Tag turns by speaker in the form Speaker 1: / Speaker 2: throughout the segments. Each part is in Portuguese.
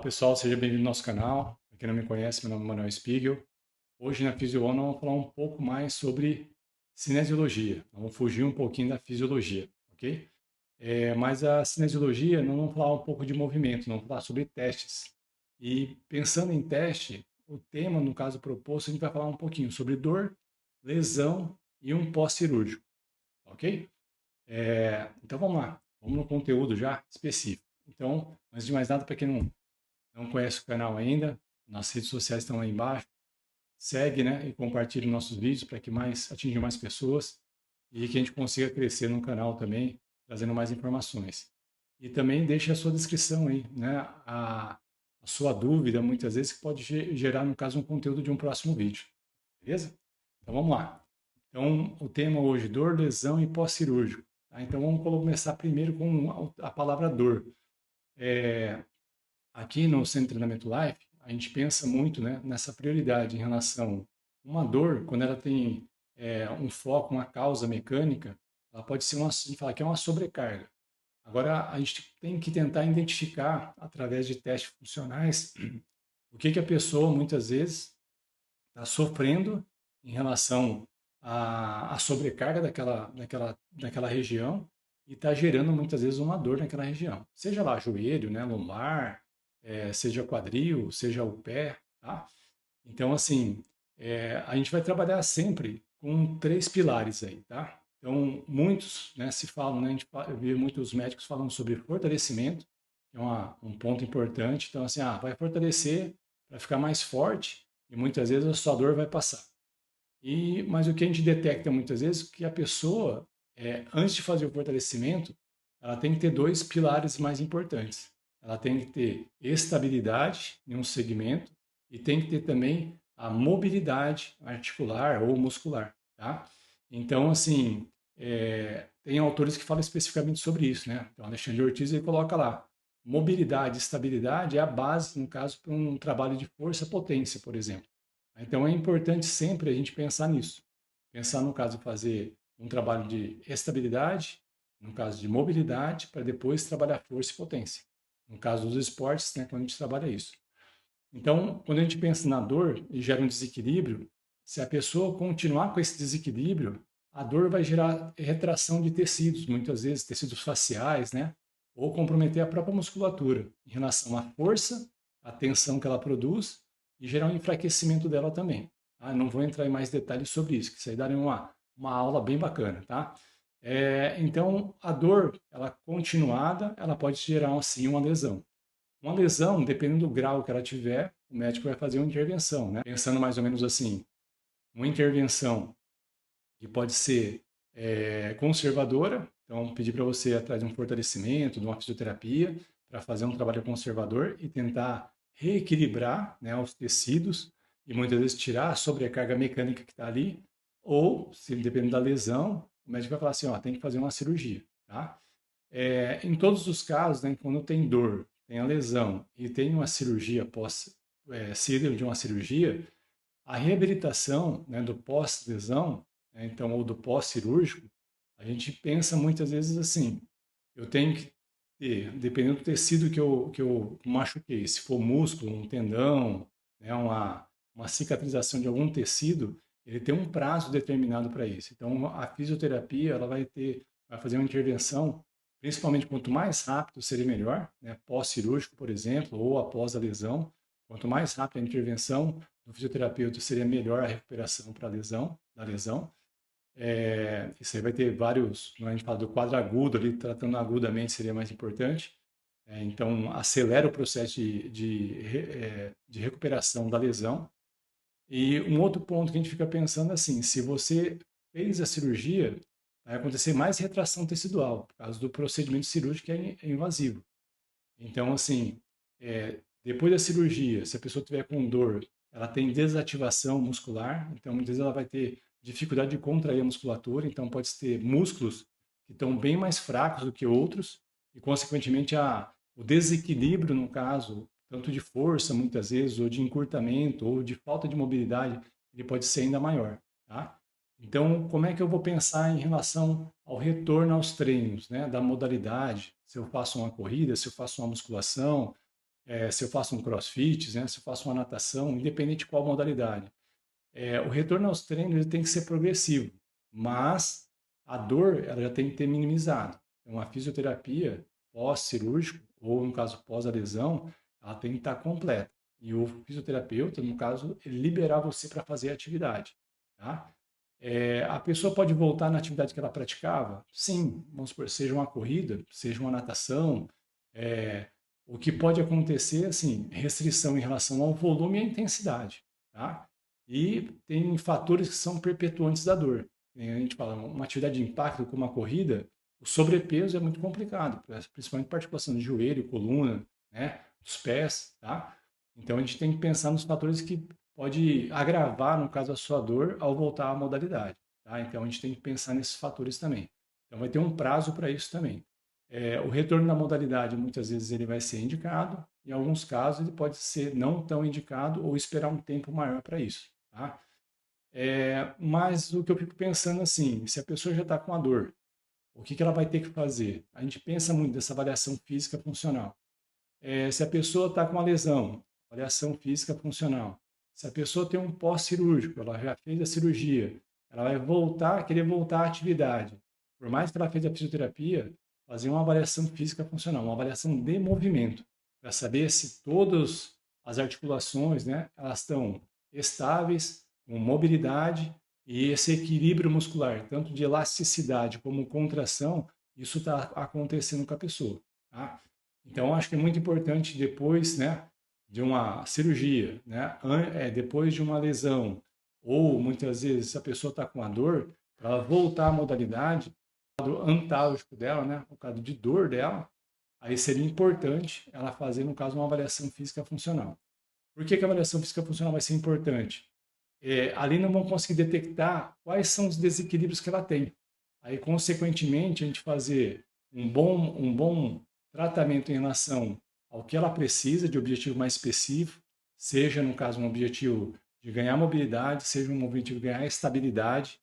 Speaker 1: Pessoal, seja bem-vindo ao nosso canal. Para quem não me conhece, meu nome é Manuel Spiegel. Hoje na Fisiona vamos falar um pouco mais sobre cinesiologia. Vamos fugir um pouquinho da fisiologia, ok? Mas a cinesiologia, nós vamos falar um pouco de movimento, não vamos falar sobre testes. E pensando em teste, o tema, no caso proposto, a gente vai falar um pouquinho sobre dor, lesão e um pós-cirúrgico, ok? Então vamos lá, vamos no conteúdo já específico. Então, antes de mais nada, para quem não conhece o canal ainda, nossas redes sociais estão aí embaixo. Segue, né, e compartilhe nossos vídeos para que atinja mais pessoas e que a gente consiga crescer no canal também, trazendo mais informações. E também deixe a sua descrição aí, né, a sua dúvida, muitas vezes, que pode gerar, no caso, um conteúdo de um próximo vídeo. Beleza? Então vamos lá. Então, o tema hoje, dor, lesão e pós-cirúrgico. Tá? Então vamos começar primeiro com a palavra dor. Aqui no Centro de Treinamento Life, a gente pensa muito, né, nessa prioridade em relação a uma dor, quando ela tem um foco, uma causa mecânica, ela pode ser a gente fala que é uma sobrecarga. Agora, a gente tem que tentar identificar, através de testes funcionais, o que a pessoa, muitas vezes, está sofrendo em relação à sobrecarga daquela região e está gerando, muitas vezes, uma dor naquela região. Seja lá joelho, né, lombar, seja quadril, seja o pé, tá? Então, assim, a gente vai trabalhar sempre com três pilares aí, tá? Então, muitos, né, se falam, né, eu vi muitos médicos falando sobre fortalecimento, que é um ponto importante. Então, assim, vai fortalecer para ficar mais forte e muitas vezes a sua dor vai passar. Mas o que a gente detecta muitas vezes é que a pessoa, antes de fazer o fortalecimento, ela tem que ter dois pilares mais importantes. Ela tem que ter estabilidade em um segmento e tem que ter também a mobilidade articular ou muscular, tá? Então, assim, tem autores que falam especificamente sobre isso, né? Então, Alexandre Ortiz, ele coloca lá, mobilidade e estabilidade é a base, no caso, para um trabalho de força-potência, por exemplo. Então é importante sempre a gente pensar nisso. Pensar no caso de fazer um trabalho de estabilidade, no caso de mobilidade, para depois trabalhar força e potência. No caso dos esportes, né, quando a gente trabalha isso. Então, quando a gente pensa na dor e gera um desequilíbrio, se a pessoa continuar com esse desequilíbrio, a dor vai gerar retração de tecidos, muitas vezes tecidos faciais, né? Ou comprometer a própria musculatura em relação à força, à tensão que ela produz e gerar um enfraquecimento dela também. Tá? Não vou entrar em mais detalhes sobre isso, que isso aí daria uma aula bem bacana, tá? Então, a dor, ela continuada, ela pode gerar, assim, uma lesão. Uma lesão, dependendo do grau que ela tiver, o médico vai fazer uma intervenção, né? Pensando mais ou menos assim, uma intervenção que pode ser conservadora, então pedir para você ir atrás de um fortalecimento, de uma fisioterapia, para fazer um trabalho conservador e tentar reequilibrar, né, os tecidos e muitas vezes tirar a sobrecarga mecânica que está ali, ou, se dependendo da lesão, o médico vai falar assim, ó, tem que fazer uma cirurgia, tá? Em todos os casos, né, quando tem dor, tem a lesão e tem uma cirurgia síndrome de uma cirurgia, a reabilitação, né, do pós-lesão, né, então, ou do pós-cirúrgico, a gente pensa muitas vezes assim, eu tenho que ter, dependendo do tecido que eu machuquei, se for músculo, um tendão, né, uma cicatrização de algum tecido, ele tem um prazo determinado para isso. Então, a fisioterapia, ela vai fazer uma intervenção, principalmente quanto mais rápido seria melhor, né, pós-cirúrgico, por exemplo, ou após a lesão, quanto mais rápida a intervenção, do fisioterapeuta seria melhor a recuperação para a lesão, da lesão. Isso aí vai ter vários, quando a gente fala do quadro agudo ali, tratando agudamente seria mais importante. Então, acelera o processo de recuperação da lesão. E um outro ponto que a gente fica pensando assim, se você fez a cirurgia, vai acontecer mais retração tecidual, por causa do procedimento cirúrgico que é invasivo. Então, assim, depois da cirurgia, se a pessoa tiver com dor, ela tem desativação muscular, então muitas vezes ela vai ter dificuldade de contrair a musculatura, então pode ter músculos que estão bem mais fracos do que outros, e consequentemente o desequilíbrio, no caso, tanto de força muitas vezes, ou de encurtamento, ou de falta de mobilidade, ele pode ser ainda maior, tá? Então, como é que eu vou pensar em relação ao retorno aos treinos, né, da modalidade? Se eu faço uma corrida, se eu faço uma musculação, se eu faço um crossfit, né, se eu faço uma natação, independente de qual modalidade. O retorno aos treinos ele tem que ser progressivo, mas a dor ela já tem que ter minimizado. Então, a fisioterapia pós-cirúrgico, ou no caso pós a lesão, ela tem que estar completa. E o fisioterapeuta, no caso, ele liberar você para fazer a atividade. Tá? A pessoa pode voltar na atividade que ela praticava? Sim, vamos supor, seja uma corrida, seja uma natação. é, o que pode acontecer, assim, restrição em relação ao volume e à intensidade. Tá? E tem fatores que são perpetuantes da dor. A gente fala, uma atividade de impacto como uma corrida, o sobrepeso é muito complicado, principalmente para articulação de joelho, coluna, né, dos pés, tá? Então a gente tem que pensar nos fatores que pode agravar, no caso, a sua dor ao voltar à modalidade, tá? Então a gente tem que pensar nesses fatores também. Então vai ter um prazo para isso também. O retorno da modalidade, muitas vezes ele vai ser indicado, em alguns casos ele pode ser não tão indicado ou esperar um tempo maior para isso, tá? Mas o que eu fico pensando assim, se a pessoa já está com a dor, o que ela vai ter que fazer? A gente pensa muito dessa avaliação física funcional. Se a pessoa está com uma lesão, avaliação física funcional. Se a pessoa tem um pós-cirúrgico, ela já fez a cirurgia, ela vai voltar, querer voltar à atividade. Por mais que ela fez a fisioterapia, fazer uma avaliação física funcional, uma avaliação de movimento, para saber se todas as articulações, né, elas estão estáveis, com mobilidade e esse equilíbrio muscular, tanto de elasticidade como contração, isso está acontecendo com a pessoa. Tá? Então, acho que é muito importante depois, né, de uma cirurgia, né, depois de uma lesão, ou muitas vezes se a pessoa está com a dor, para ela voltar à modalidade, o quadro antálgico dela, né, o quadro de dor dela, aí seria importante ela fazer, no caso, uma avaliação física funcional. Por que a avaliação física funcional vai ser importante? Ali não vão conseguir detectar quais são os desequilíbrios que ela tem. Aí, consequentemente, a gente fazer um bom tratamento em relação ao que ela precisa de objetivo mais específico, seja, no caso, um objetivo de ganhar mobilidade, seja um objetivo de ganhar estabilidade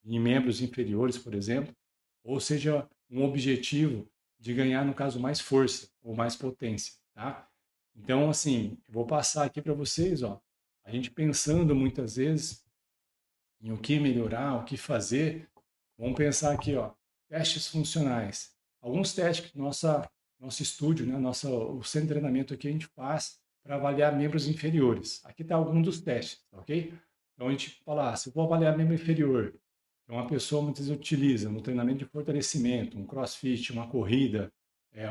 Speaker 1: em membros inferiores, por exemplo, ou seja, um objetivo de ganhar, no caso, mais força ou mais potência, tá? Então, assim, eu vou passar aqui para vocês, ó, a gente pensando muitas vezes em o que melhorar, o que fazer, vamos pensar aqui, ó, testes funcionais. Alguns testes que nosso estúdio, né, o centro de treinamento aqui a gente faz para avaliar membros inferiores. Aqui está algum dos testes, ok? Então a gente fala, se eu vou avaliar membro inferior, que uma pessoa muitas vezes utiliza no treinamento de fortalecimento, um crossfit, uma corrida,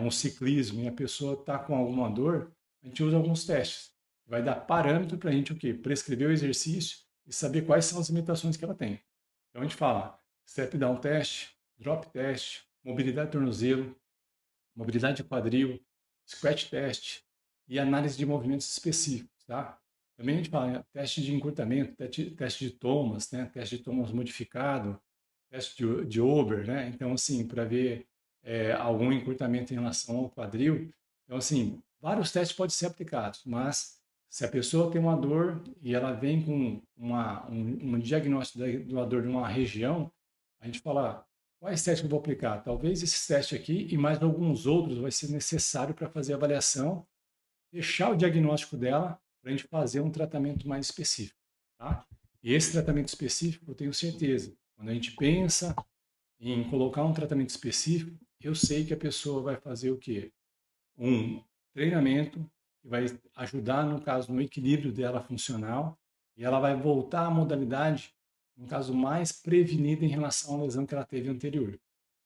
Speaker 1: um ciclismo, e a pessoa está com alguma dor, a gente usa alguns testes. Vai dar parâmetro para a gente o quê? Prescrever o exercício e saber quais são as limitações que ela tem. Então a gente fala step down test, drop test, mobilidade de tornozelo, mobilidade de quadril, squat test e análise de movimentos específicos, tá? Também a gente fala teste de encurtamento, teste de Thomas, né? Teste de Thomas modificado, teste de Ober, né? Então, assim, para ver algum encurtamento em relação ao quadril. Então, assim, vários testes podem ser aplicados, mas se a pessoa tem uma dor e ela vem com um diagnóstico da dor de uma região, a gente fala, quais testes que eu vou aplicar? Talvez esse teste aqui e mais alguns outros vai ser necessário para fazer a avaliação, fechar o diagnóstico dela, para a gente fazer um tratamento mais específico, tá? E esse tratamento específico, eu tenho certeza, quando a gente pensa em colocar um tratamento específico, eu sei que a pessoa vai fazer o quê? Um treinamento que vai ajudar, no caso, no equilíbrio dela funcional, e ela vai voltar à modalidade, no caso, mais prevenida em relação à lesão que ela teve anterior.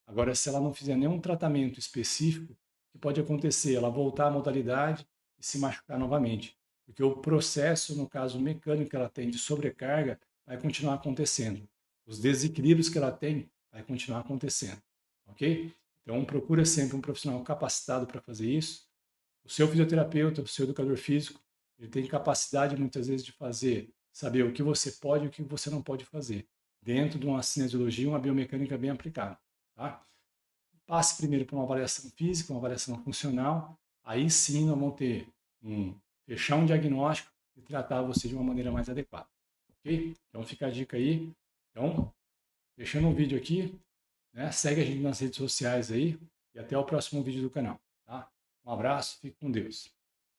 Speaker 1: Agora, se ela não fizer nenhum tratamento específico, o que pode acontecer? Ela voltar à modalidade e se machucar novamente. Porque o processo, no caso mecânico que ela tem de sobrecarga, vai continuar acontecendo. Os desequilíbrios que ela tem, vai continuar acontecendo. Ok? Então, procura sempre um profissional capacitado para fazer isso. O seu fisioterapeuta, o seu educador físico, ele tem capacidade muitas vezes de saber o que você pode e o que você não pode fazer, dentro de uma cinesiologia, uma biomecânica bem aplicada. Tá? Passe primeiro por uma avaliação física, uma avaliação funcional, aí sim nós vamos fechar um diagnóstico e tratar você de uma maneira mais adequada. Ok? Então fica a dica aí. Então, fechando o vídeo aqui, né? Segue a gente nas redes sociais aí e até o próximo vídeo do canal. Tá? Um abraço, fique com Deus.